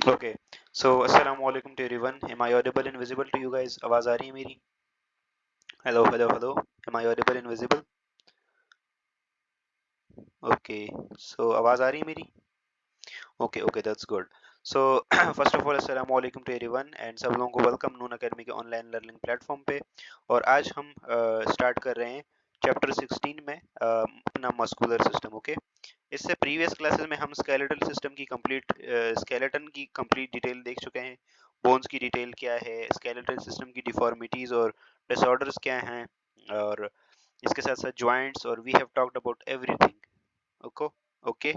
Okay, so assalamu alaikum to everyone. Am I audible and visible to you guys? आवाज आ रही है मेरी? Hello, hello, hello. Am I audible and visible? Okay, so आवाज आ रही है मेरी? Okay, okay, that's good. So first of all assalamu alaikum to everyone and सब लोगों को वेलकम नून अकेडमी के ऑनलाइन लर्निंग प्लेटफॉर्म पे। और आज हम स्टार्ट कर रहे हैं चैप्टर 16 में अपना मस्कुलर सिस्टम। ओके, इससे प्रीवियस क्लासेस में हम स्केलेटल सिस्टम की कंप्लीट स्केलेटन की कंप्लीट डिटेल देख चुके हैं। बोन्स की डिटेल क्या है, स्केलेटल सिस्टम की डिफॉर्मिटीज और डिसऑर्डर्स क्या हैं, और इसके साथ साथ जॉइंट्स, और we have talked about everything. Okay, okay,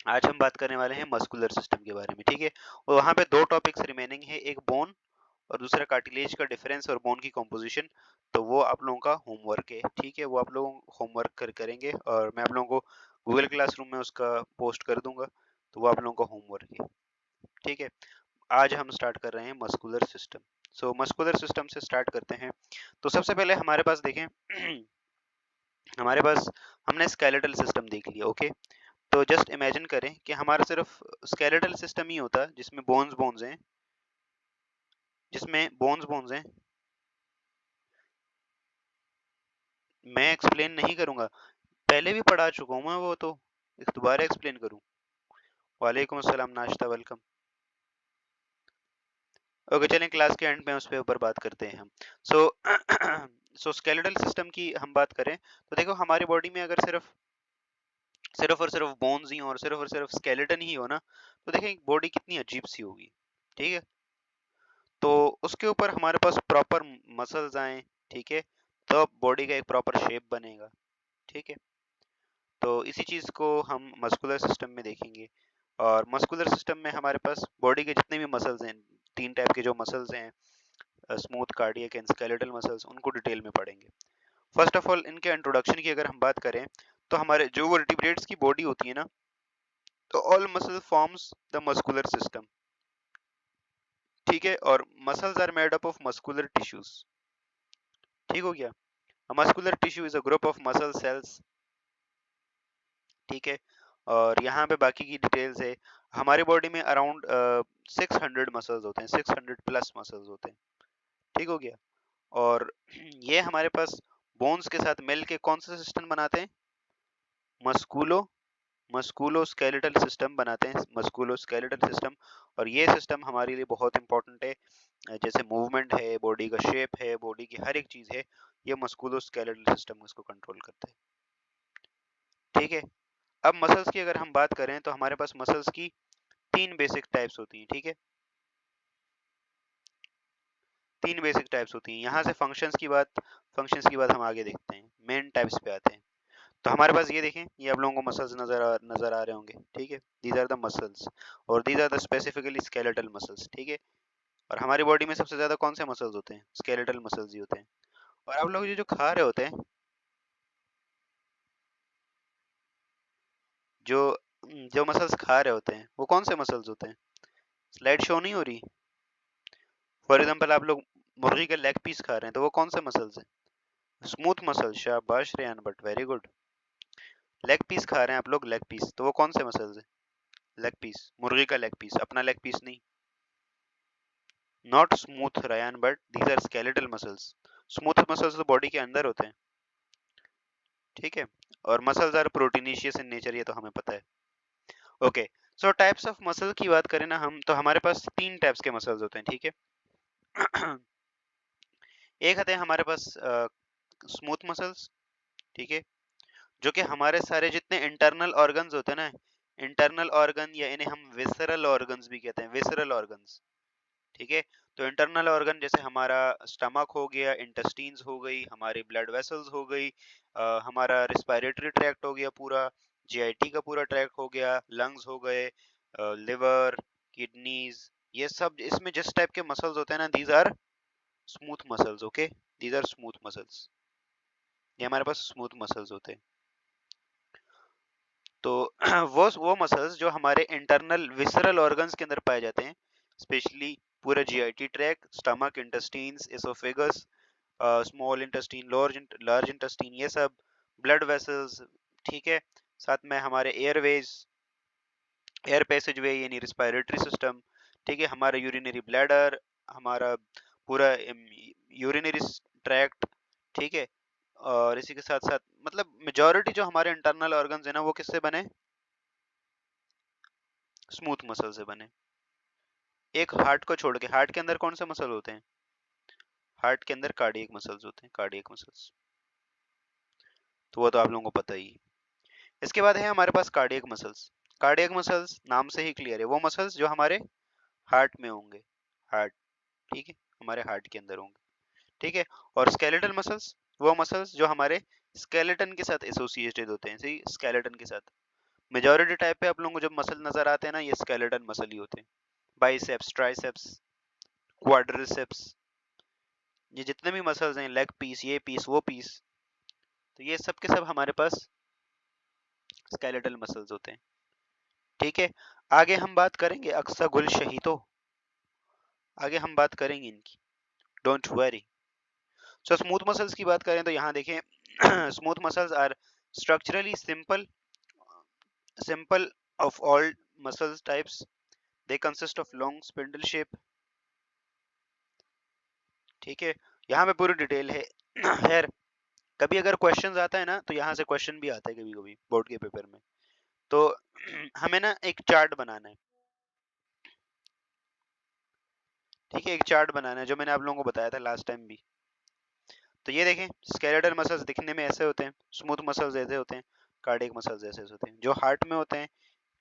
आज हम बात करने वाले हैं मस्कुलर सिस्टम के बारे में। ठीक है, और वहाँ पे दो टॉपिक्स रिमेनिंग है, एक बोन और दूसरा कार्टिलेज का डिफरेंस और बोन की कॉम्पोजिशन। तो वो आप लोगों का होमवर्क है। ठीक है, वो आप लोग होमवर्क करेंगे और मैं आप लोगों को गूगल क्लासरूम में उसका पोस्ट कर दूंगा। तो वो आप लोगों का होमवर्क है। ठीक है, आज हम स्टार्ट कर रहे हैं मस्कुलर सिस्टम। सो मस्कुलर सिस्टम से स्टार्ट करते हैं। तो सबसे पहले हमारे पास देखें हमारे पास हमने स्केलेटल सिस्टम देख लिया। ओके, तो जस्ट इमेजिन करें कि हमारा सिर्फ स्केलेटल सिस्टम ही होता जिसमें बोन्स बोन्स हैं, जिसमें बोन्स बोन्स हैं। मैं एक्सप्लेन नहीं करूंगा, पहले भी पढ़ा चुका हूँ मैं वो, तो दोबारा एक्सप्लेन करूँ? वालेकुम अस्सलाम, नाश्ता, वेलकम। ओके, चलें क्लास के एंड में उस पे ऊपर बात करते हैं हम। सो सो स्केलेटल सिस्टम की हम बात करें तो देखो, हमारी बॉडी में अगर सिर्फ सिर्फ और सिर्फ बोन्स ही हो और सिर्फ स्केलेटन ही हो ना, तो देखें बॉडी कितनी अजीब सी होगी। ठीक है, तो उसके ऊपर हमारे पास प्रॉपर मसल्स आए। ठीक है, तो बॉडी का एक प्रॉपर शेप बनेगा। ठीक है, तो इसी चीज को हम मस्कुलर सिस्टम में देखेंगे। और मस्कुलर सिस्टम में हमारे पास बॉडी के जितने भी मसल्स हैं, तीन टाइप के जो मसल्स हैं, smooth, cardiac and skeletal muscles, उनको डिटेल में पढ़ेंगे। फर्स्ट ऑफ ऑल इनके इंट्रोडक्शन की अगर हम बात करें तो हमारे जो वर्टिब्रेट्स की बॉडी होती है ना, तो all muscle forms the muscular system. ठीक है, और muscles are made up of muscular tissues. ठीक हो गया, muscular tissue is a group of muscle cells. ठीक है, और यहाँ पे बाकी की डिटेल्स है। हमारी बॉडी में अराउंड 600 मसल्स होते हैं, 600 प्लस मसल्स होते हैं। ठीक हो गया, और ये हमारे पास बोन्स के साथ मिल के कौन सा सिस्टम बनाते हैं? मस्कुलो मस्कुलो स्केलेटल सिस्टम बनाते हैं, मस्कुलो स्केलेटल सिस्टम। और ये सिस्टम हमारे लिए बहुत इंपॉर्टेंट है। जैसे मूवमेंट है, बॉडी का शेप है, बॉडी की हर एक चीज है, ये मस्कुलो स्केलेटल सिस्टम इसको कंट्रोल करता है। ठीक है, अब मसल्स की अगर हम बात करें तो हमारे पास मसल्स की तीन बेसिक टाइप्स होती हैं। ठीक है, तीन बेसिक टाइप्स होती हैं। यहाँ से फंक्शंस की बात हम आगे देखते हैं, मेन टाइप्स पे आते हैं। तो हमारे पास ये देखें, ये आप लोगों को मसल्स नजर आ रहे होंगे। ठीक है, दीज आर द मसल्स, और these are the specifically skeletal muscles. ठीक है, और हमारी बॉडी में सबसे ज्यादा कौन से मसल्स होते हैं? स्केलेटल मसल्स ही होते हैं। और आप लोग ये जो खा रहे होते हैं, जो जो मसल्स खा रहे होते हैं, वो कौन से मसल्स होते हैं? स्लाइड शो नहीं हो रही? फॉर एग्जाम्पल आप लोग मुर्गी का लेग पीस खा रहे हैं, तो वो कौन से मसल्स हैं? स्मूथ मसल, शाबाश Rayan but, very good. Leg piece खा रहे हैं आप लोग, लेग पीस, तो वो कौन से मसल्स हैं? लेग पीस, मुर्गी का लेग पीस, अपना लेग पीस नहीं। Not smooth Rayan but, these are skeletal muscles. Smooth muscles तो बॉडी के अंदर होते हैं। ठीक है, और muscles are proteinaceous in nature, ये तो हमें पता है। Okay, so types of muscle की बात करें ना हम, तो हमारे पास तीन टाइप्स के मसल्स होते हैं। ठीक है एक आते हैं हमारे पास स्मूथ मसल्स। ठीक है, जो कि हमारे सारे जितने इंटरनल ऑर्गन्स होते हैं ना, इंटरनल ऑर्गन, या इन्हें हम विसरल ऑर्गन्स भी कहते हैं, विसरल ऑर्गन्स। ठीक है, तो इंटरनल ऑर्गन जैसे हमारा स्टमक हो गया, इंटेस्टाइन्स हो गई, हमारी ब्लड वेसल्स हो गई, हमारा रिस्पायरेटरी ट्रैक्ट हो गया पूरा, जीआईटी का पूरा ट्रैक्ट हो गया, लंग्स हो गए, लिवर, किडनीज, ये सब इसमें जिस टाइप के मसल्स होते हैं ना, these are smooth muscles. Okay, these are smooth muscles, ये हमारे पास स्मूथ मसल्स होते हैं। तो वो मसल्स जो हमारे इंटरनल विसरल ऑर्गन्स के अंदर पाए जाते हैं, स्पेशली पूरा GIT tract, stomach, intestines, oesophagus, small intestine, large intestine, ये सब, ब्लड वेसल्स। ठीक है, साथ में हमारे एयरवेज, एयर पैसेज वे यानी रिस्पायरेटरी सिस्टम, ठीक है, हमारा यूरिनरी ब्लैडर, हमारा पूरा यूरिनरी ट्रैक्ट, ठीक है। और इसी के साथ साथ मतलब मेजॉरिटी जो हमारे इंटरनल ऑर्गन्स है ना वो किससे बने, स्मूथ मसल से बने। एक हार्ट को छोड़ के, हार्ट के अंदर कौन से मसल होते हैं, हार्ट के अंदर कार्डियक मसल्स होते हैं, कार्डियक मसल्स, तो वो तो आप लोगों को पता ही है। इसके बाद है हमारे पास कार्डियक मसल्स। कार्डियक मसल्स नाम से ही क्लियर है, वो मसल्स जो हमारे हार्ट में होंगे, हार्ट, ठीक है, हमारे हार्ट के अंदर होंगे, ठीक है। और स्केलेटल मसल्स, वो मसल्स जो हमारे स्केलेटन के साथ एसोसिएटेड होते हैं, सही, स्केलेटन के साथ। मेजॉरिटी टाइप पे आप लोगों को जब मसल नजर आते हैं ना, ये स्केलेटन मसल ही होते हैं। बाइसेप्स, ट्राइसेप्स, क्वाड्रिसेप्स, ये जितने भी मसल्स हैं, लेग पीस, ये पीस, वो पीस, तो ये सब के सब हमारे पास स्केलेटल मसल्स होते हैं, ठीक है। आगे हम बात करेंगे अक्सा गुल शहीदों, आगे हम बात करेंगे इनकी, don't worry. So smooth muscles की बात करें तो यहाँ देखें smooth muscles are structurally simple, simple of all muscle types, they consist of long spindle shape, ठीक है। यहाँ पे पूरी डिटेल है खैर, कभी अगर क्वेश्चन आता है ना तो यहाँ से क्वेश्चन भी आता है कभी कभी बोर्ड के पेपर में, तो हमें ना एक चार्ट बनाना है, ठीक है, एक चार्ट बनाना है जो मैंने आप लोगों को बताया था लास्ट टाइम भी। तो ये देखें, स्केलेटल मसल्स दिखने में ऐसे होते हैं, स्मूथ मसल्स ऐसे होते हैं, कार्डियक मसल्स ऐसे होते हैं। जो हार्ट में होते हैं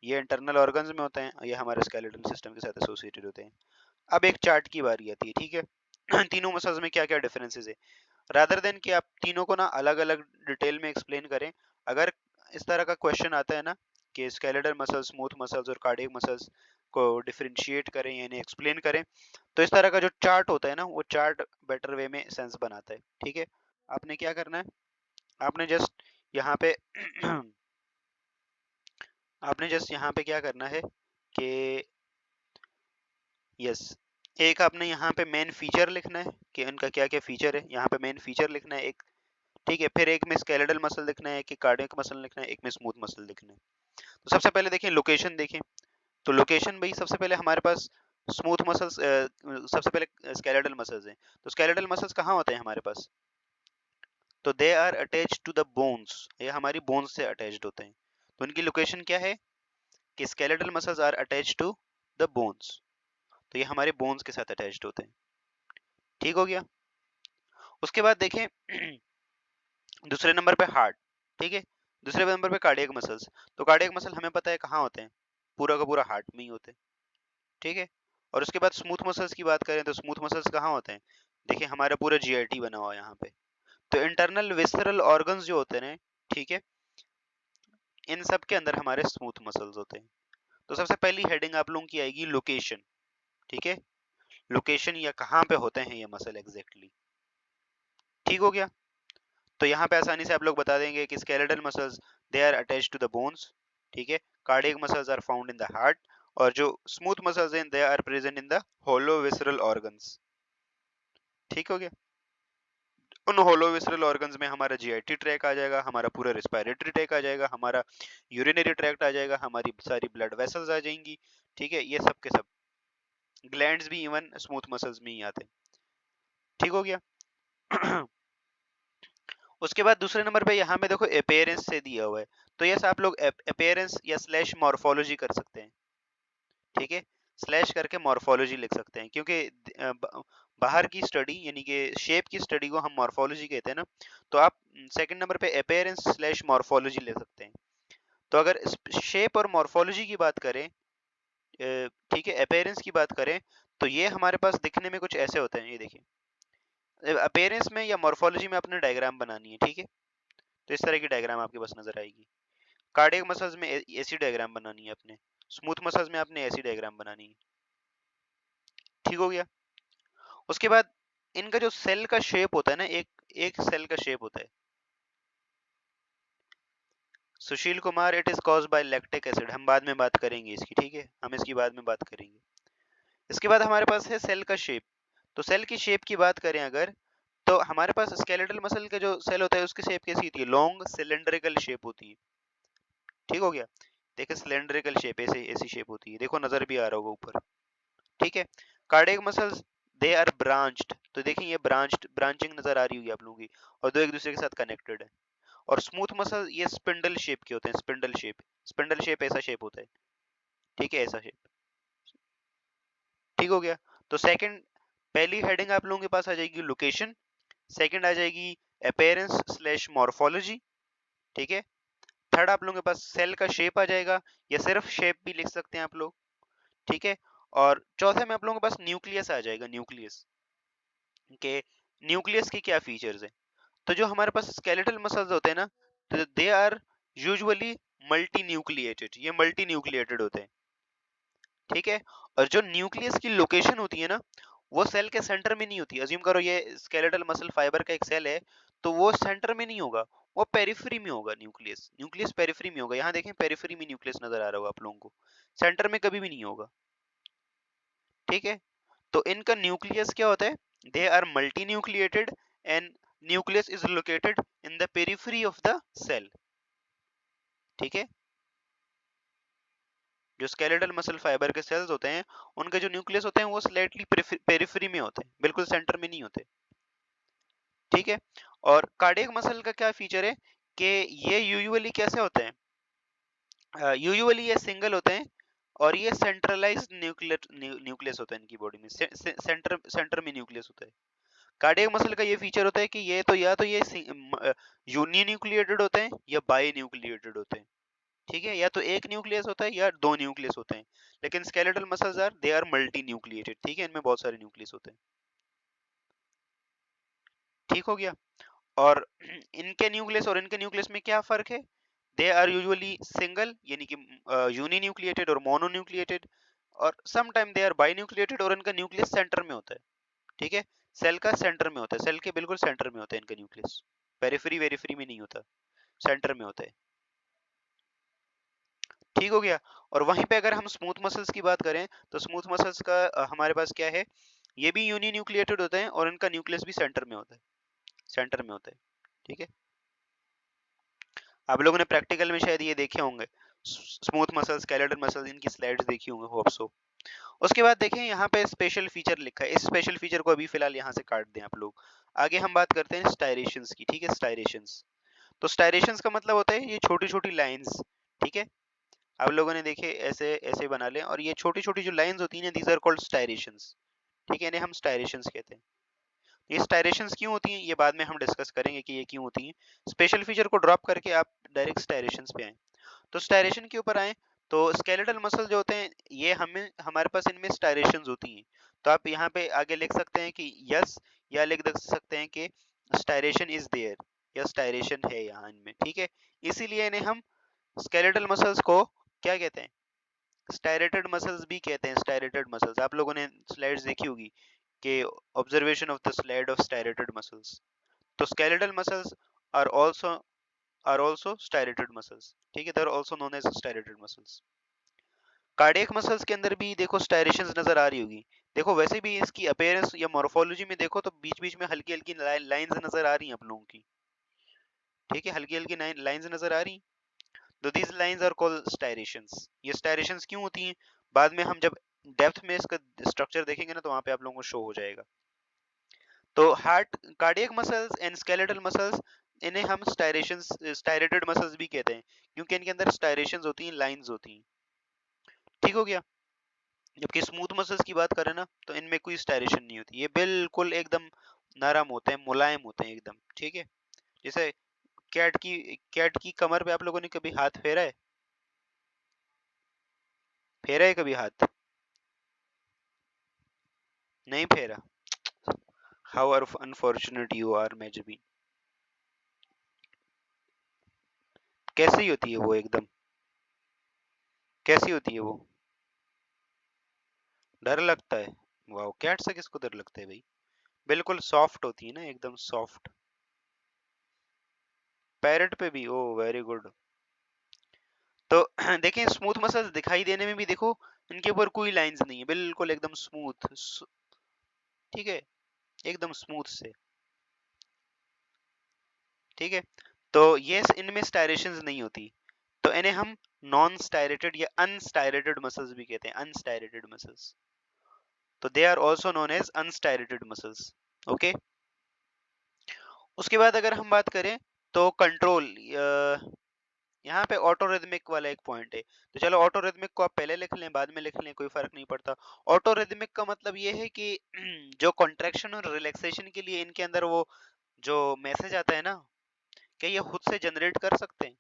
ये इंटरनल ऑर्गन्स में होते हैं, ये हमारे स्केलेटल सिस्टम के साथ एसोसिएटेड होते हैं। अब एक चार्ट की बारी आती है, ठीक है तीनों मसल्स में क्या क्या डिफरेंसेस है, रादर देन कि आप तीनों को ना अलग अलग डिटेल में एक्सप्लेन करें। अगर इस तरह का क्वेश्चन आता है ना कि स्केलेटल मसल्स, स्मूथ मसल्स और कार्डियक मसल्स को डिफरेंशिएट करें यानी एक्सप्लेन करें, तो इस तरह का जो चार्ट होता है ना वो चार्ट बेटर वे में सेंस बनाता है, ठीक है। आपने क्या करना है, आपने जस्ट यहाँ पे आपने जस्ट यहाँ पे क्या करना है कि यस, एक आपने यहाँ पे मेन फीचर लिखना है कि उनका क्या क्या फीचर है, यहाँ पे मेन फीचर लिखना है एक, ठीक है। फिर एक में स्केलेटल मसल लिखना है, एक कार्डियक मसल लिखना है, एक में स्मूथ मसल लिखना है। तो सबसे पहले देखें लोकेशन, देखें तो लोकेशन भाई सबसे पहले हमारे पास स्मूथ मसल्स, सबसे पहले स्केलेटल मसल्स हैं, तो स्केलेटल मसल्स कहाँ होते हैं हमारे पास, तो they are attached to the bones, ये हमारी बोन्स से अटैच्ड होते हैं। तो इनकी लोकेशन क्या है कि skeletal muscles are attached to the bones, तो ये हमारे बोन्स के साथ अटैच्ड होते हैं, ठीक हो गया। उसके बाद देखें दूसरे नंबर पे हार्ट, ठीक है, दूसरे नंबर पे कार्डियक मसल्स। तो कार्डियक मसल हमें पता है कहाँ होते हैं, पूरा का पूरा हार्ट में ही होते हैं, ठीक है। और उसके बाद स्मूथ मसल्स की बात करें तो स्मूथ मसल्स कहाँ होते हैं, देखिए हमारा पूरा जीआईटी बना हुआ है यहाँ पे। तो इंटरनल विसरल ऑर्गन्स जो होते हैं, ठीक है, इन सब के अंदर हमारे स्मूथ मसल्स होते हैं। तो सबसे पहली हेडिंग आप लोगों की आएगी लोकेशन, ठीक है, लोकेशन या कहाँ पे होते हैं ये मसल एग्जैक्टली, ठीक हो गया। तो यहाँ पे आसानी से आप लोग बता देंगे कि skeletal muscles they are attached to the bones, ठीक है, cardiac muscles are found in the heart, और जो स्मूथ मसल्स हैं they are present in the hollow visceral organs, ठीक हो गया। उन होलो विसरल ऑर्गन्स में हमारा जीआईटी ट्रैक आ जाएगा, हमारा पूरा रिस्पायरेटरी ट्रैक आ जाएगा, हमारा यूरिनरी ट्रैक्ट आ जाएगा, हमारी सारी ब्लड वेसल्स आ जाएंगी, ठीक है, ये सब के सब ग्लैंड्स भी इवन स्मूथ मसल्स में ही आते हैं, ठीक हो गया उसके बाद दूसरे नंबर पे यहाँ पे देखो अपेयरेंस से दिया हुआ है, तो यस आप लोग अपेयरेंस या स्लैश मॉर्फोलॉजी कर सकते हैं, ठीक है, स्लैश करके मॉर्फोलॉजी लिख सकते हैं, क्योंकि बाहर की स्टडी यानी कि शेप की स्टडी को हम मॉर्फोलॉजी कहते हैं ना, तो आप सेकंड नंबर पे अपेयरेंस स्लैश मॉर्फोलॉजी ले सकते हैं। तो अगर शेप और मॉर्फोलॉजी की बात करें, ठीक है, अपेयरेंस की बात करें, तो ये हमारे पास दिखने में कुछ ऐसे होते हैं, ये देखिए अपेयरेंस में या मॉर्फोलॉजी में अपने डायग्राम बनानी है, ठीक है, तो इस तरह की डायग्राम आपके पास नजर आएगी। कार्डियक मसल्स में ऐसी डायग्राम बनानी है अपने, स्मूथ मसल्स में आपने ऐसी डायग्राम बनानी है, ठीक हो गया। उसके बाद इनका जो सेल का शेप होता है ना, एक एक सेल का शेप होता है, Sushil Kumar, it is caused by lactic acid, हम बाद में बात करेंगे इसकी, ठीक है, हम इसकी बाद में बात करेंगे। इसके बाद हमारे पास है सेल का शेप, तो सेल की शेप की बात करें अगर, तो हमारे पास स्केलेटल मसल का जो सेल होता है उसकी शेप कैसी होती है, लॉन्ग सिलेंड्रिकल शेप होती है, ठीक हो गया। देखिए सिलेंड्रिकल शेप, ऐसे ऐसी शेप होती है, देखो नजर भी आ रहा होगा ऊपर। ठीक है। Cardiac muscles they are branched, तो देखिए ये ब्रांचिंग नजर आ रही होगी आप लोगों की, और दो एक दूसरे के साथ कनेक्टेड है। और स्मूथ मसल ये स्पिंडल शेप के होते हैं, स्पिंडल शेप ऐसा शेप होता है। ठीक है, ऐसा शेप। ठीक हो गया। तो सेकंड, पहली हेडिंग आप लोगों के पास आ जाएगी लोकेशन, सेकंड आ जाएगी अपीयरेंस स्लैश मॉर्फोलॉजी। ठीक है। थर्ड आप लोगों के पास सेल का शेप आ जाएगा, या सिर्फ शेप भी लिख सकते हैं आप लोग। ठीक है। और चौथे में आप लोगों के पास न्यूक्लियस आ जाएगा, न्यूक्लियस के, न्यूक्लियस के क्या फीचर्स हैं। तो जो हमारे पास स्केलेटल मसल्स होते हैं ना, तो they are usually multi nucleated, ये मल्टी न्यूक्लिएटेड होते हैं। ठीक है। और जो न्यूक्लियस की लोकेशन होती है ना, वो सेल के सेंटर में नहीं होती। अज्यूम करो ये स्केलेटल मसल फाइबर का एक सेल है, तो वो सेंटर में नहीं होगा, वो पेरिफेरी में होगा। न्यूक्लियस न्यूक्लियस पेरिफेरी में होगा। यहाँ देखें पेरिफेरी में न्यूक्लियस नजर आ रहा होगा आप लोगों को, सेंटर में कभी भी नहीं होगा। ठीक है। तो इनका न्यूक्लियस क्या होता है, they are multi nucleated and nucleus is located in the periphery of the cell. ठीक है। जो स्केलेटल मसल फाइबर के सेल्स होते हैं, उनके जो न्यूक्लियस होते हैं वो स्लाइटली पेरिफेरी में होते हैं, बिल्कुल सेंटर में नहीं होते। ठीक है। और कार्डियक मसल का क्या फीचर है कि ये यूजुअली कैसे होते हैं, यूजुअली ये सिंगल होते हैं, और ये सेंट्रलाइज्ड न्यूक्लियस होता है इनकी बॉडी में, सेंटर में न्यूक्लियस होता है। कार्डियक मसल का ये फीचर होता है कि ये तो या तो ये यूनि न्यूक्लिएटेड होते हैं या बाई न्यूक्लिएटेड होते हैं। ठीक है। या तो एक न्यूक्लियस होता है या दो न्यूक्लियस होते हैं। लेकिन skeletal muscles are they are multi nucleated. ठीक है, इनमें बहुत सारे न्यूक्लियस होते हैं। ठीक हो गया। और इनके न्यूक्लियस और इनके न्यूक्लियस में क्या फर्क है, दे आर यूजुअली सिंगल यानी कि यूनि न्यूक्लिएटेड और मोनो न्यूक्लिएटेड, और some time they are bi nucleated और इनका न्यूक्लियस सेंटर में होता है। ठीक है। सेल का सेंटर में होता है, सेल के बिल्कुल सेंटर में होता है इनका न्यूक्लियस, पेरिफेरी वेरिफेरी में नहीं होता, सेंटर में होता है। ठीक हो गया। और वहीं पे अगर हम स्मूथ मसल्स की बात करें, तो स्मूथ मसल्स का हमारे पास क्या है, ये भी यूनि न्यूक्लिएटेड होते हैं और इनका न्यूक्लियस भी सेंटर में होता है, सेंटर में होता है। ठीक है। आप लोगों ने प्रैक्टिकल में शायद ये देखे होंगे, स्मूथ मसल्स, स्केलेटल मसल्स, इनकी स्लाइड्स देखी होंगे, होप सो। उसके बाद देखें यहाँ पे स्पेशल फीचर लिखा है, इस स्पेशल फीचर को अभी फिलहाल यहाँ से काट दें आप लोग। आगे हम बात करते हैं स्टायरेशंस की। ठीक है, स्टायरेशंस। तो स्टायरेशंस का मतलब होता है ये छोटी छोटी लाइंस। ठीक है। आप लोगों ने देखे ऐसे ऐसे बना लें, और ये छोटी छोटी जो लाइंस होती हैं, दीज आर कॉल्ड स्टायरेशंस। ठीक है, इन्हें हम स्टायरेशंस कहते हैं। ये स्टायरेशंस क्यों होती हैं, ये बाद में हम डिस्कस करेंगे कि ये क्यों होती हैं। स्पेशल फीचर को ड्रॉप करके आप डायरेक्ट स्टायरेशंस पे आए। तो स्टायरेशन के ऊपर आए, तो स्केलेटल मसल जो होते हैं, ये हमें हमारे पास इनमें स्टायरेशंस होती हैं। तो आप यहाँ पे आगे लिख सकते हैं कि यस, या लिख दे सकते हैं कि स्टायरेशन इज देयर, या स्टायरेशन है यहाँ इनमें। ठीक है। इसीलिए इन्हें हम स्केलेटल मसल्स को क्या कहते हैं, स्टायरेटेड मसल्स भी कहते हैं। स्टायरेटेड मसल्स आप लोगों ने स्लाइड्स देखी होगी कि observation of the slide of striated muscles. तो skeletal muscles are also striated muscles. ठीक है, they are also known as striated muscles. Cardiac muscles के अंदर भी देखो स्टायरेशंस नजर आ रही होगी। देखो वैसे भी इसकी अपीयरेंस या मॉर्फोलॉजी में देखो तो बीच बीच में हल्की हल्की लाइंस नजर आ रही हैं आप लोगों की। ठीक है, हल्की हल्की लाइंस नजर आ रही। तो these lines are called striations। ये striations क्यों होती हैं, बाद में हम जब डेप्थ में इसका स्ट्रक्चर देखेंगे ना, तो वहां पे आप लोगों को शो हो जाएगा। तो heart, cardiac muscles and skeletal muscles, इन्हें हम स्टायरेशंस, स्टायरेटेड मसल्स भी कहते हैं, क्योंकि इनके अंदर स्टायरेशंस होती हैं, लाइंस होती हैं। ठीक हो गया। जबकि स्मूथ मसल्स की बात करें ना, तो इनमें कोई स्टायरेशन नहीं होती, ये बिल्कुल एकदम नरम होते हैं, मुलायम होते हैं एकदम। ठीक है। जैसे कैट की कमर पे आप लोगों ने कभी हाथ फेरा है, फेरा है कभी हाथ? नहीं फेरा? हाउ अनफॉर्चुनेट यू आर मैजबी। कैसी होती है वो एकदम, कैसी होती है वो? डर लगता है? वाह, कैट से किसको डर लगता है भाई, बिल्कुल सॉफ्ट होती है ना, एकदम सॉफ्ट। पैरट पे भी? ओ वेरी गुड। तो देखें स्मूथ मसल्स दिखाई देने में भी देखो, इनके ऊपर कोई लाइंस नहीं है, बिल्कुल एकदम स्मूथ। ठीक है, एकदम स्मूथ से। ठीक है। तो ये इनमें स्टायरेशंस नहीं होती। तो इन्हें हम नॉन स्टायरेटेड या अनस्टायरेटेड मसल्स भी कहते हैं, अनस्टायरेटेड मसल्स। तो they are also known as unstriated muscles. Okay, उसके बाद अगर हम बात करें तो कंट्रोल, यहाँ पे ऑटो रिदमिक वाला एक पॉइंट है। तो चलो ऑटो रिदमिक को आप पहले लिख लें, बाद में लिख लें, कोई फर्क नहीं पड़ता। ऑटो रिदमिक का मतलब ये है कि जो कॉन्ट्रैक्शन और रिलैक्सेशन के लिए इनके अंदर वो जो मैसेज आता है ना, क्या ये खुद से जनरेट कर सकते हैं?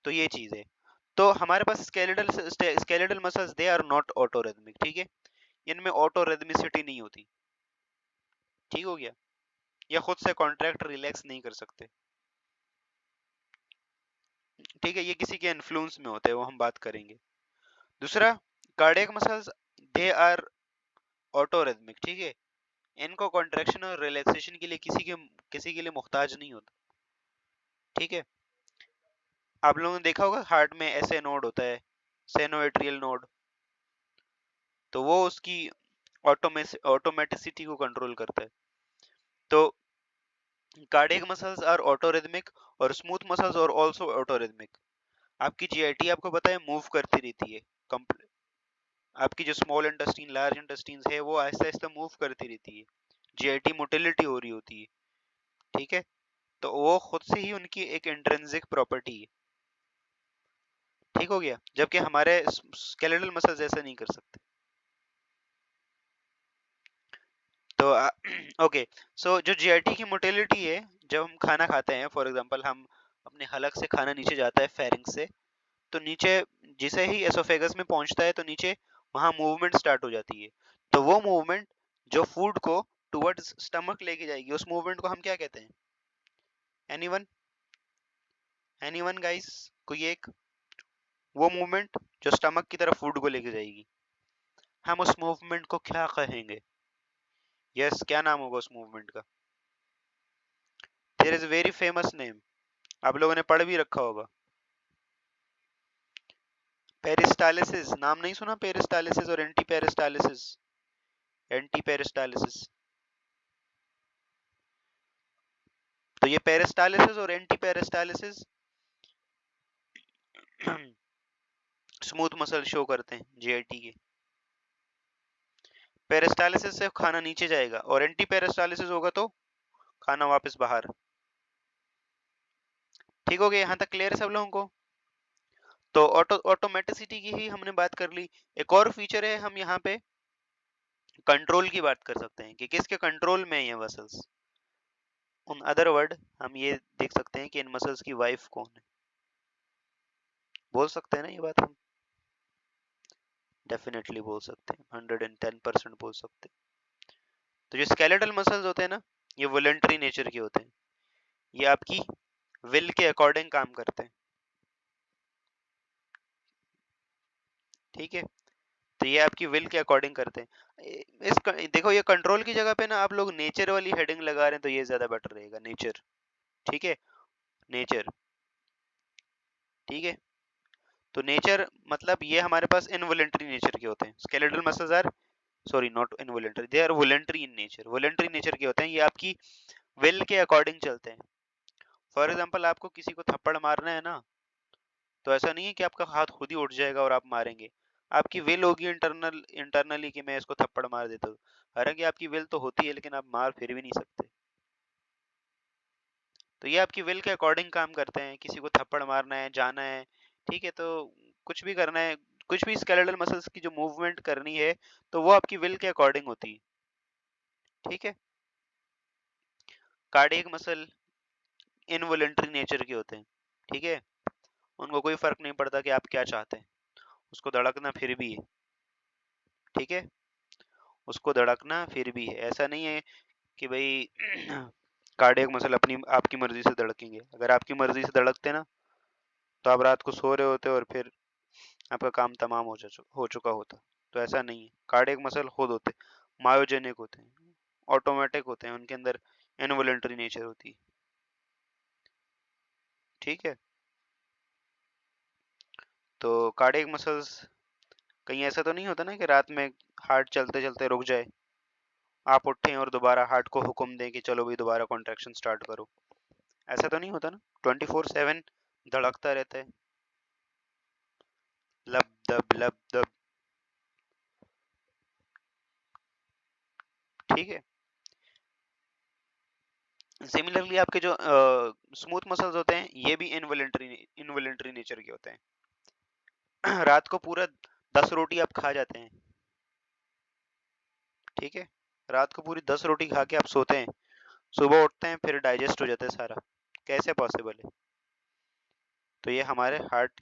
तो ये चीज है। तो हमारे पास skeletal muscles they are not auto rhythmic, ठीक है, इनमें ऑटो रिदमिसिटी नहीं होती। ठीक हो गया, या खुद से कॉन्ट्रैक्ट रिलैक्स नहीं कर सकते। ठीक है, ये किसी के इन्फ्लुएंस में होते हैं, वो हम बात करेंगे। दूसरा, cardiac muscles they are auto rhythmic, ठीक है, इनको कॉन्ट्रैक्शन और रिलैक्सेशन के लिए किसी के लिए मुहताज नहीं होता। ठीक है, आप लोगों ने देखा होगा हार्ट में ऐसे नोड होता है, सेनोएट्रियल नोड, तो वो उसकी ऑटोमेटिसिटी को कंट्रोल करता है। तो कार्डियक मसल्स आर ऑटोरिदमिक और स्मूथ मसल्स और आल्सो ऑटोरिदमिक। आपकी जीआईटी आपको पता है मूव करती रहती है, आपकी जो स्मॉल इंटेस्टाइन लार्ज इंटेस्टाइन है वो आहिस्ता आहिस्ता मूव करती रहती है, जीआईटी मोटिलिटी हो रही होती है। ठीक है, तो वो खुद से ही उनकी एक इंट्रिंसिक प्रॉपर्टी है। ठीक हो गया, जबकि हमारे स्केलेटल मसल्स ऐसा नहीं कर सकते। तो ओके, सो जो जीआईटी की मोटिलिटी है, जब हम खाना खाते हैं, फॉर एग्जांपल हम अपने हलक से खाना नीचे जाता है फेरिंग से, तो नीचे जिसे ही एसोफेगस में पहुंचता है तो नीचे वहां मूवमेंट स्टार्ट हो जाती है। तो वो मूवमेंट जो फूड को टुवर्ड्स स्टमक लेके जाएगी, उस मूवमेंट को हम क्या कहते हैं? एनीवन, एनीवन गाइस, कोई एक, वो मूवमेंट जो स्टमक की तरफ फूड को लेके जाएगी, हम उस मूवमेंट को क्या कहेंगे? यस, क्या नाम होगा उस मूवमेंट का? There is very famous name, आप लोगों ने पढ़ भी रखा होगा, पेरिस्टालिसिस। नाम नहीं सुना पेरिस्टालिसिस और एंटी पेरिस्टालिसिस? एंटी पेरिस्टालिसिस, तो ये पेरिस्टालिसिस और anti peristalsis smooth muscle show करते हैं जीआईटी के। पेरिस्टालिसिस से खाना नीचे जाएगा और एंटी पेरिस्टालिसिस होगा तो खाना वापस बाहर। ठीक हो गया, यहाँ तक क्लियर है सब लोगों को? तो ऑटोमेटिसिटी की ही हमने बात कर ली। एक और फीचर है, हम यहाँ पे कंट्रोल की बात कर सकते हैं कि किसके कंट्रोल में है ये मसल्स। उन अदर वर्ड हम ये देख सकते हैं कि इन मसल्स की वाइफ कौन है। बोल सकते हैं ना ये बात हम? डेफिनेटली बोल सकते हैं, 110% बोल सकते हैं। तो जो स्केलेटल मसल्स होते हैं ना, ये वॉलंटरी नेचर के होते हैं, ये आपकी विल के अकॉर्डिंग काम करते हैं। ठीक है, तो ये आपकी विल के अकॉर्डिंग करते हैं। देखो, ये कंट्रोल की जगह पे ना आप लोग नेचर वाली हेडिंग लगा रहे हैं, तो ये ज्यादा बेटर रहेगा, नेचर। ठीक है, नेचर। ठीक है, तो नेचर मतलब ये हमारे पास इनवॉलंटरी नेचर के होते हैं। Skeletal muscles are, sorry not involuntary, they are voluntary in nature, voluntary nature के होते हैं, ये आपकी विल के अकॉर्डिंग चलते हैं। फॉर एग्जाम्पल, आपको किसी को थप्पड़ मारना है ना, तो ऐसा नहीं है कि आपका हाथ खुद ही उठ जाएगा और आप मारेंगे। आपकी विल होगी इंटरनली कि मैं इसको थप्पड़ मार देता हूँ। हालांकि आपकी विल तो होती है, लेकिन आप मार फिर भी नहीं सकते। तो ये आपकी विल के अकॉर्डिंग काम करते हैं, किसी को थप्पड़ मारना है, जाना है, ठीक है, तो कुछ भी करना है, कुछ भी स्केलेटल मसल्स की जो मूवमेंट करनी है, तो वो आपकी विल के अकॉर्डिंग होती है। ठीक है, कार्डियक मसल इनवॉलंटरी नेचर के होते हैं। ठीक है, उनको कोई फर्क नहीं पड़ता कि आप क्या चाहते हैं, उसको धड़कना फिर भी है। ठीक है, उसको धड़कना फिर भी है, ऐसा नहीं है कि भाई कार्डियक मसल अपनी आपकी मर्जी से धड़केंगे। अगर आपकी मर्जी से धड़कते ना, तो आप रात को सो रहे होते और फिर आपका काम तमाम हो चुका होता। तो ऐसा नहीं है, कार्डियक मसल खुद होते, मायोजेनिक होते हैं, ऑटोमेटिक होते हैं, उनके अंदर इनवॉलंटरी नेचर होती है। ठीक है, तो कार्डियक मसल्स, कहीं ऐसा तो नहीं होता ना कि रात में हार्ट चलते चलते रुक जाए, आप उठें और दोबारा हार्ट को हुक्म दें कि चलो भाई दोबारा कॉन्ट्रैक्शन स्टार्ट करो। ऐसा तो नहीं होता ना, 24/7 धड़कता रहता है। दब लब दब। ठीक है। सिमिलरली आपके जो स्मूथ मसल्स होते हैं ये भी इनवॉलेंटरी नेचर के होते हैं। रात को पूरा 10 रोटी आप खा जाते हैं। ठीक है। रात को पूरी 10 रोटी खा के आप सोते हैं, सुबह उठते हैं फिर डाइजेस्ट हो जाता है सारा। कैसे पॉसिबल है? तो ये हमारे हार्ट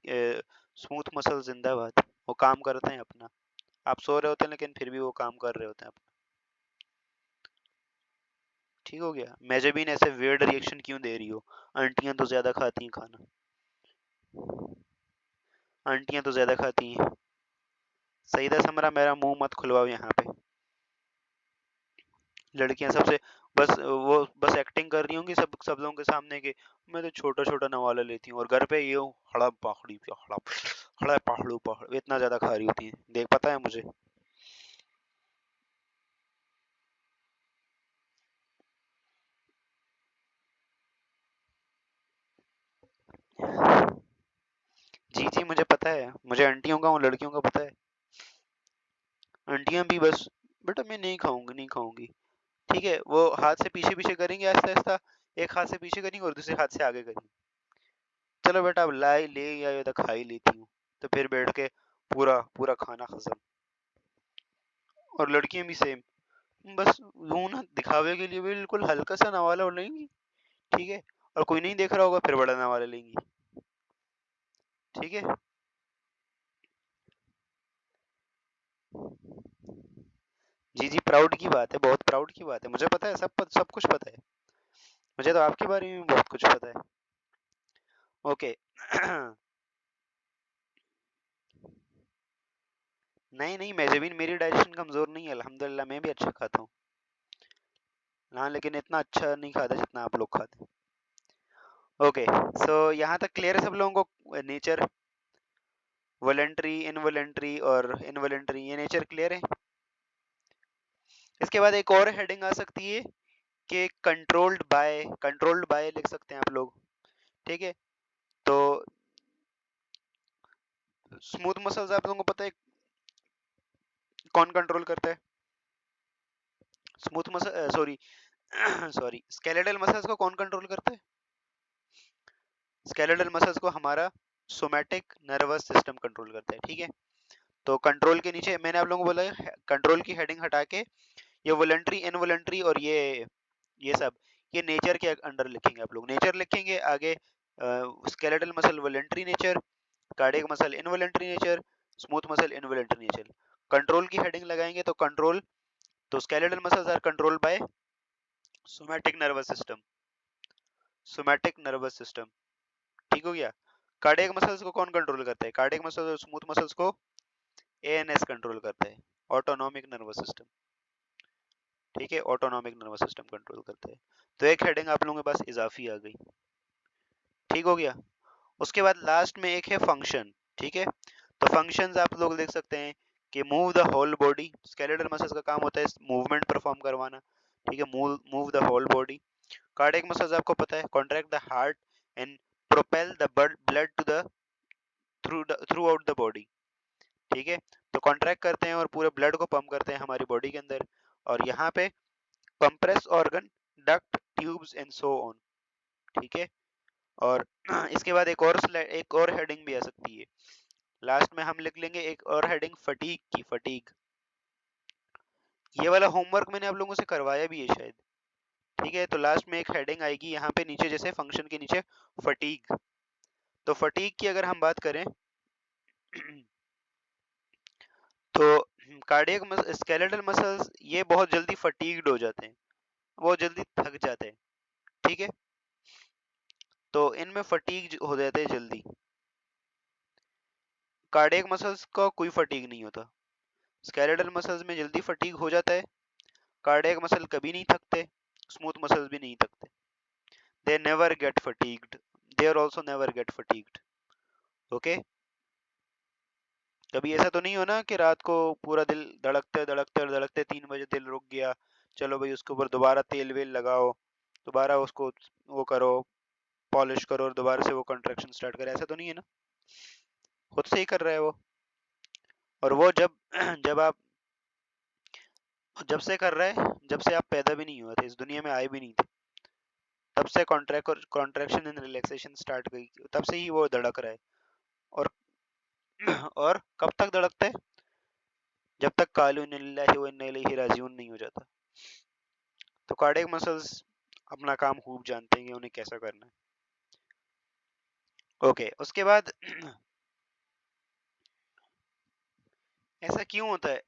स्मूथ मसल जिंदाबाद, वो काम करते हैं अपना। आप सो रहे होते हैं लेकिन फिर भी वो काम कर रहे होते हैं अपना। ठीक हो गया। मेजेबिन ऐसे वियर्ड रिएक्शन क्यों दे रही हो? आंटियां तो ज्यादा खाती हैं खाना। आंटियां तो ज्यादा खाती हैं। सईदा समरा मेरा मुंह मत खुलवाओ यहाँ पे। लड़कियां सबसे बस वो बस एक्टिंग कर रही होंगी सब सब लोगों के सामने के मैं तो छोटा छोटा नवाला लेती हूँ, और घर पे ये हूँ हड़प पाखड़ी हड़प हड़प पहाड़ू पहाड़ इतना ज्यादा खा रही होती है, देख पता है मुझे। जी जी मुझे पता है, मुझे आंटियों का और लड़कियों का पता है। आंटियां भी बस बेटा मैं नहीं खाऊंगी नहीं खाऊंगी। ठीक है, वो हाथ से पीछे पीछे करेंगे आहिस्ता आहिस्ता, एक हाथ से पीछे करेंगे और दूसरे हाथ से आगे करेंगे। चलो बेटा अब लाई ले आयो तो खा ही लेती हूँ। तो फिर बैठ के पूरा पूरा खाना खत्म। और लड़कियां भी सेम, बस वो ना दिखावे के लिए बिल्कुल हल्का सा नवाला लेंगी। ठीक है। और कोई नहीं देख रहा होगा फिर बड़ा नवाला लेंगी। ठीक है। जी जी प्राउड की बात है, बहुत प्राउड की बात है, मुझे पता है, सब कुछ पता है। मुझे तो आपके बारे में बहुत कुछ पता है। ओके। नहीं नहीं मेजबिन मेरी डाइजेशन कमजोर नहीं है, अल्हम्दुलिल्लाह मैं भी अच्छा खाता हूँ। हाँ लेकिन इतना अच्छा नहीं खाता जितना आप लोग खाते हैं। ओके। सो यहाँ तक क्लियर है सब लोगों को? नेचर वॉलेंट्री इनवॉलेंट्री और इनवॉलेंट्री ये नेचर क्लियर है। इसके बाद एक और हेडिंग आ सकती है कि कंट्रोल्ड बाय लिख सकते हैं आप लोग। ठीक है। तो स्मूथ मसल्स आप लोगों को पता है कौन कंट्रोल करता है? Smooth muscle sorry sorry skeletal muscles को कौन कंट्रोल करता है? स्केलेटल मसल्स को हमारा सोमैटिक नर्वस सिस्टम कंट्रोल करता है। ठीक है। तो कंट्रोल के नीचे मैंने आप लोगों को बोला कंट्रोल की हेडिंग हटा के ये वॉलंटरी इनवॉलंटरी और ये सब ये नेचर के अंडर लिखेंगे। आप लोग नेचर लिखेंगे आगे, skeletal muscle voluntary nature, cardiac muscle involuntary nature, smooth muscle involuntary nature. Control की हेडिंग लगाएंगे तो कंट्रोल, तो skeletal muscles are controlled by somatic nervous system, somatic nervous system. ठीक हो गया। कार्डियक मसल्स को कौन कंट्रोल करता है? कार्डियक मसल्स और स्मूथ मसल्स को एएनएस कंट्रोल करता है, ऑटोनॉमिक नर्वस सिस्टम। ठीक है, ऑटोनॉमिक नर्वस सिस्टम कंट्रोल करता है। तो एक हेडिंग आप लोगों के पास इजाफी आ गई। ठीक हो गया। उसके बाद लास्ट में एक है फंक्शन। ठीक है। तो फंक्शंस आप लोग देख सकते हैं कि move the whole body, skeletal muscles का काम होता है मूवमेंट परफॉर्म करवाना। ठीक है, move the whole body. Cardiac muscles आपको पता है contract the heart and propel the blood to the throughout the body. ठीक है। तो कॉन्ट्रैक्ट करते हैं और पूरे ब्लड को पंप करते हैं हमारी बॉडी के अंदर। और यहाँ पे compress organ, duct, tubes and so on. ठीक है। और इसके बाद एक और हेडिंग भी आ सकती है। लास्ट में हम लिख लेंगे एक और हेडिंग फटीग की, फटीग। ये वाला होमवर्क मैंने आप लोगों से करवाया भी है शायद। ठीक है। तो लास्ट में एक हेडिंग आएगी यहाँ पे नीचे, जैसे फंक्शन के नीचे फटीग। तो फटीग की अगर हम बात करें तो कार्डियक स्केलेटल मसल्स ये बहुत जल्दी फटीग्ड हो जाते हैं, बहुत जल्दी थक जाते हैं। ठीक है। तो इनमें फटीग हो जाते हैं जल्दी। कार्डियक मसल्स का कोई फटीग नहीं होता। स्केलेटल मसल्स में जल्दी फटीग हो जाता है, कार्डियक मसल कभी नहीं थकते, स्मूथ मसल्स भी नहीं थकते। They never get fatigued, they are also never get fatigued. Okay. कभी ऐसा तो नहीं हो ना कि रात को पूरा दिल धड़कते धड़कते धड़कते 3 बजे दिल रुक गया, चलो भाई उसके ऊपर दोबारा तेल वेल लगाओ, दोबारा उसको वो करो, पॉलिश करो और दोबारा से वो कंट्रैक्शन स्टार्ट करे, ऐसा तो नहीं है ना? खुद से ही कर रहा है वो। और वो जब जब आप जब से कर रहे हैं, जब से आप पैदा भी नहीं हुए थे, इस दुनिया में आए भी नहीं थे, तब से कॉन्ट्रैक्शन एंड रिलैक्सेशन स्टार्ट गई, तब से ही वो धड़क रहा है। और और कब तक धड़कता है? जब तक कालू इन्नलिल्लाहि व इन्ना इलैहि राजिऊन नहीं हो जाता। तो कार्डियक मसल्स अपना काम खूब जानते हैं कि उन्हें कैसा करना है। ओके, उसके बाद ऐसा क्यों होता है?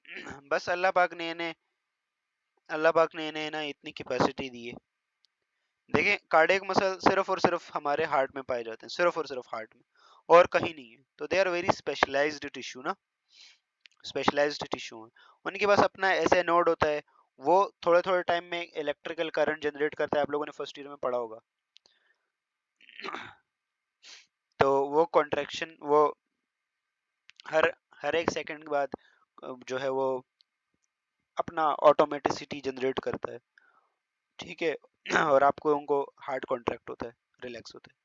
बस अल्लाह पाक ने इन्हें ना इतनी कैपेसिटी दी है। देखिए, कार्डियक मसल सिर्फ और सिर्फ हमारे हार्ट में पाए जाते हैं, सिर्फ और सिर्फ हार्ट में, और कहीं नहीं है। तो they are very specialised tissue ना, स्पेशलाइज्ड टिश्यू है। उनके पास अपना ऐसे नोड होता है, वो थोड़े थोड़े टाइम में इलेक्ट्रिकल करंट जनरेट करता है। आप लोगों ने फर्स्ट ईयर में पढ़ा होगा। तो वो कॉन्ट्रैक्शन, वो हर हर एक सेकंड के बाद जो है वो अपना ऑटोमेटिसिटी जनरेट करता है, ठीक है। और आपको उनको हार्ट कॉन्ट्रैक्ट होता है, रिलैक्स होता है।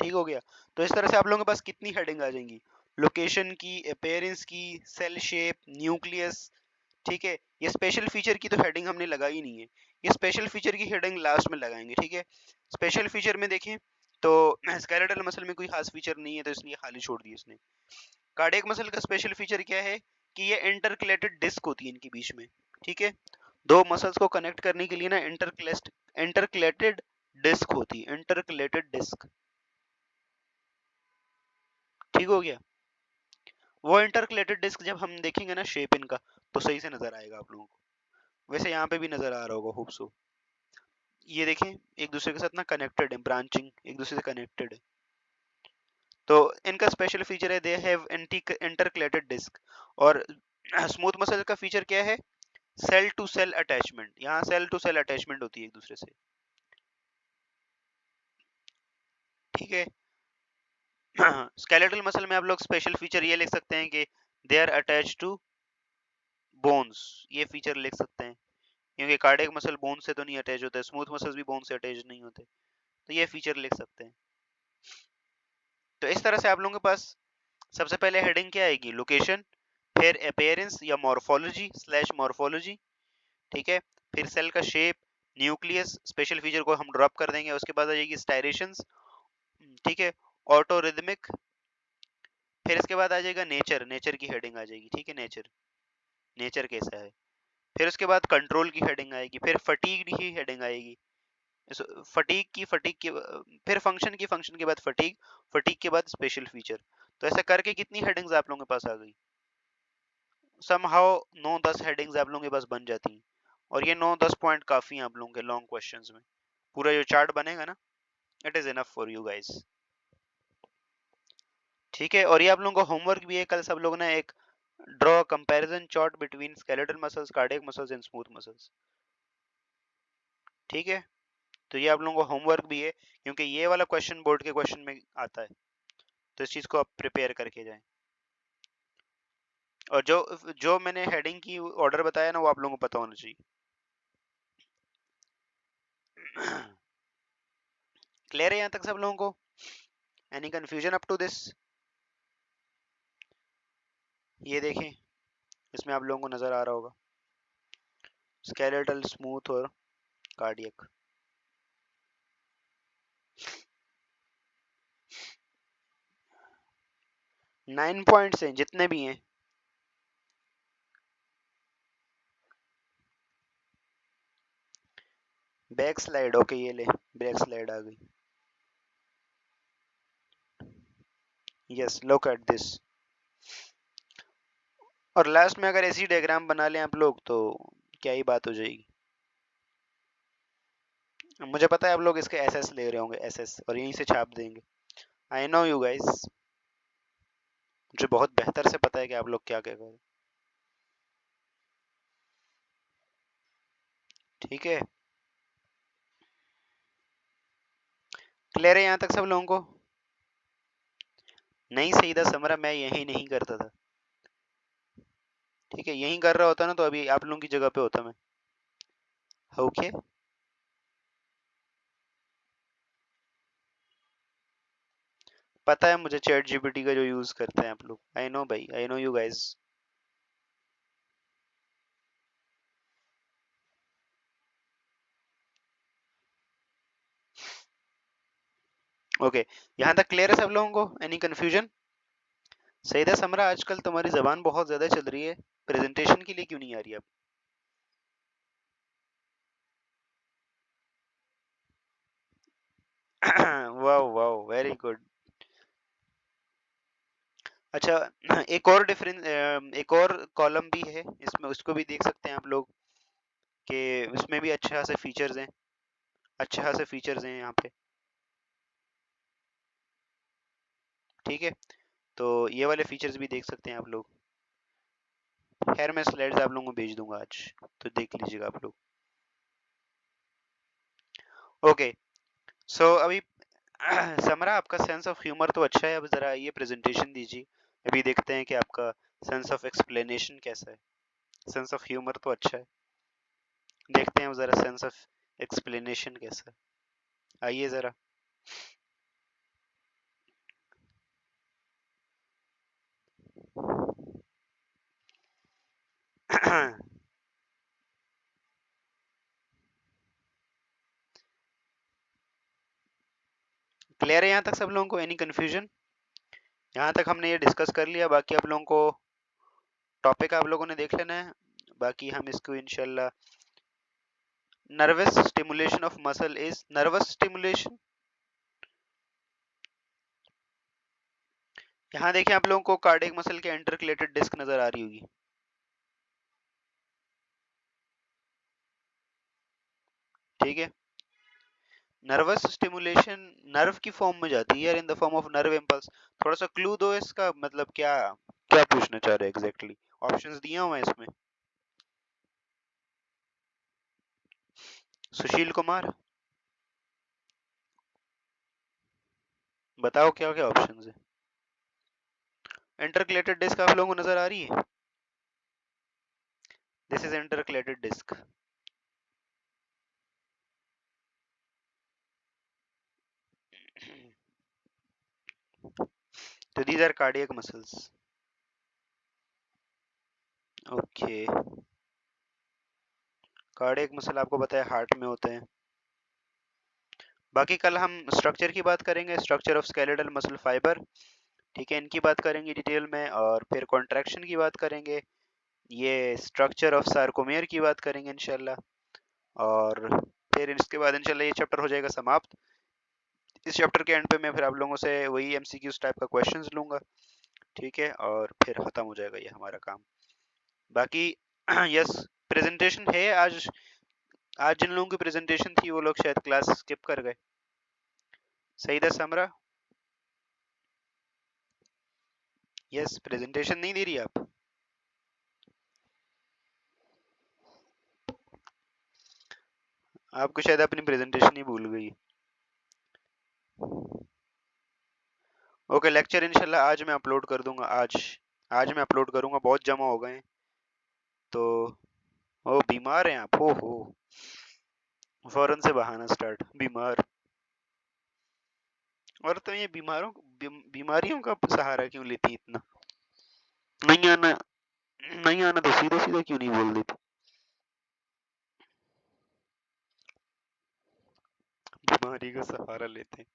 ठीक हो गया। तो इस तरह से आप लोगों के पास कितनी हेडिंग आ जाएंगी? लोकेशन की, अपेयरेंस की, सेल शेप, न्यूक्लियस, ठीक है। ये स्पेशल फीचर की तो हेडिंग हमने लगाई नहीं है, ये स्पेशल फीचर की हेडिंग लास्ट में लगाएंगे, ठीक है। स्पेशल फीचर में देखें तो स्केलेटल मसल में कोई खास फीचर नहीं है, तो इसलिए खाली छोड़ दिया इसने। कार्डियक मसल का स्पेशल फीचर क्या है कि ये इंटरकलेटेड डिस्क होती है इनके बीच में, ठीक है। दो मसल्स को कनेक्ट करने के लिए ना इंटरकलेटेड डिस्क होती है, इंटरकलेटेड डिस्क। ठीक हो गया। वो इंटरकलेटेड डिस्क जब हम देखेंगे ना शेप इनका, तो सही से नजर आएगा आप लोगों को। वैसे यहाँ पे भी नजर आ रहा होगा होप सो। ये देखें, एक दूसरे के साथ ना कनेक्टेड है, ब्रांचिंग एक दूसरे से कनेक्टेड है। तो इनका स्पेशल फीचर है, दे हैव इंटरकलेटेड डिस्क। और स्मूथ मसल का फीचर क्या है? Cell to cell attachment. यहाँ सेल टू सेल अटैचमेंट होती है एक दूसरे से, ठीक है। स्केलेटल मसल में आप लोग स्पेशल फीचर ये लिख सकते हैं कि they are attach to bones, ये फीचर लिख सकते हैं, क्योंकि कार्डियक मसल बोन से तो नहीं अटैच होता है, स्मूथ मसल्स भी बोन से अटैच नहीं होते, तो ये फीचर लिख सकते हैं। तो इस तरह से आप लोगों के पास सबसे पहले हेडिंग क्या आएगी? लोकेशन, फिर अपीयरेंस या मॉर्फोलॉजी स्लैश मॉर्फोलॉजी, ठीक है। फिर सेल का शेप, न्यूक्लियस, स्पेशल फीचर को हम ड्रॉप कर देंगे। उसके बाद आ जाएगी स्टायरेशंस, ठीक है, ऑटोरिदमिक। फिर इसके बाद आ जाएगा नेचर, नेचर की हेडिंग आ जाएगी, ठीक है, नेचर, नेचर कैसा है। फिर उसके बाद कंट्रोल की हेडिंग आएगी, फिर फटीग की हेडिंग आएगी, फटीग की फिर फंक्शन के बाद फटीग, फटीग के बाद स्पेशल फीचर। तो ऐसा करके कितनी हेडिंग्स आप लोगों के पास आ गई? समहाउ 9-10 हेडिंग्स आप लोगों के पास बन जाती हैं। और ये 9-10 पॉइंट काफी हैं आप लोगों के लॉन्ग क्वेश्चंस में। पूरा जो चार्ट बनेगा ना, it is enough for you guys, ठीक है। और ये आप लोगों को होमवर्क भी है, कल सब लोग ना एक draw comparison chart between skeletal muscles, cardiac muscles and smooth muscles, ठीक है। तो ये आप लोगों को होमवर्क भी है, क्योंकि ये वाला क्वेश्चन बोर्ड के क्वेश्चन में आता है, तो इस चीज को आप प्रिपेयर करके जाएं। और जो जो मैंने हेडिंग की ऑर्डर बताया ना, वो आप लोगों को पता होना चाहिए। क्लियर है यहाँ तक सब लोगों को? Any confusion up to this? ये देखें, इसमें आप लोगों को नजर आ रहा होगा स्केलेटल, स्मूथ और कार्डियक। 9 पॉइंट्स हैं जितने भी हैं। बैक स्लाइड, ओके, ये ले, बैक स्लाइड आ गई। Yes, look at this. और लास्ट में अगर ऐसी डायग्राम बना लें आप लोग, तो क्या ही बात हो जाएगी। मुझे पता है आप लोग इसके एसएस ले रहे होंगे, एसएस, और यहीं से छाप देंगे। आई नो यू गाइस, मुझे बहुत बेहतर से पता है कि आप लोग क्या क्या करें, ठीक है। क्लियर है यहाँ तक सब लोगों को? नहीं सही था समरा, मैं यही नहीं करता था, ठीक है। यही कर रहा होता ना, तो अभी आप लोगों की जगह पे होता मैं। ओके, पता है मुझे चैट जीपीटी का जो यूज करते हैं आप लोग। आई नो भाई, I know you guys. Okay, यहाँ तक क्लियर है सब लोगों को? Any confusion? सईदा समरा, आजकल तुम्हारी जबान बहुत ज्यादा चल रही है, प्रेजेंटेशन के लिए क्यों नहीं आ रही अब? वाह वाह, वेरी गुड। अच्छा, एक और डिफरेंस, एक और कॉलम भी है इसमें, उसको भी देख सकते हैं आप लोग कि उसमें भी अच्छे खासे फीचर्स हैं, अच्छे खासे फीचर्स हैं यहाँ पे। ठीक है, तो ये वाले फीचर्स भी देख सकते हैं आप लोग। खैर मैं स्लाइड्स आप लोगों को भेज दूंगा आज, तो देख लीजिएगा आप लोग। ओके, सो अभी समरा, आपका सेंस ऑफ ह्यूमर तो अच्छा है, अब जरा ये प्रेजेंटेशन दीजिए। अभी देखते हैं कि आपका सेंस ऑफ एक्सप्लेनेशन कैसा है। सेंस ऑफ ह्यूमर तो अच्छा है, देखते हैं जरा सेंस ऑफ एक्सप्लेनेशन कैसा है। आइए जरा। क्लियर है यहाँ तक सब लोगों को? Any confusion? यहाँ तक हमने ये डिस्कस कर लिया, बाकी आप लोगों को टॉपिक आप लोगों ने देख लेना है, बाकी हम इसको इंशाल्लाह। Nervous stimulation of muscle is nervous stimulation. यहाँ देखिए आप लोगों को कार्डियक मसल के इंटरकलेटेड डिस्क नजर आ रही होगी। ठीक है, नर्वस स्टिमुलेशन नर्व की फॉर्म में जाती है यार, in the form of nerve impulse. थोड़ा सा क्लू दो इसका, मतलब क्या क्या पूछना चाह रहे हैं एग्जैक्टली? ऑप्शंस दिए हुए हैं इसमें। सुशील कुमार, बताओ क्या क्या ऑप्शंस है? इंटरकलेटेड डिस्क आप लोगों को नजर आ रही है? This is intercalated disc. तो these are cardiac muscles. Okay, cardiac muscle आपको पता है हार्ट में होते हैं। बाकी कल हम स्ट्रक्चर की बात करेंगे, structure of skeletal muscle fibre. ठीक है, इनकी बात करेंगे डिटेल में, और फिर कॉन्ट्रैक्शन की बात करेंगे, ये स्ट्रक्चर ऑफ सार्कोमेयर की बात करेंगे इंशाल्लाह। और फिर इसके बाद इंशाल्लाह ये चैप्टर हो जाएगा समाप्त। इस चैप्टर के एंड पे मैं फिर आप लोगों से वही एमसीक्यूज टाइप का क्वेश्चंस लूंगा। ठीक है, और फिर खत्म हो जाएगा ये हमारा काम। बाकी यस, प्रेजेंटेशन है आज। आज जिन लोगों की प्रेजेंटेशन थी वो लोग शायद क्लास स्किप कर गए। सही था समरा? यस, प्रेजेंटेशन नहीं दे रही आप? आपको शायद अपनी प्रेजेंटेशन ही भूल गई। ओके, लेक्चर इंशाल्लाह आज मैं अपलोड कर दूंगा। आज आज मैं अपलोड करूंगा, बहुत जमा हो गए हैं तो। ओ, बीमार हैं आप? हो फौरन से बहाना स्टार्ट, बीमार। और तो ये बीमारियों का सहारा क्यों लेती इतना? नहीं आना, नहीं आना तो सीधा सीधा क्यों नहीं बोल देती? बीमारी का सहारा लेते हैं।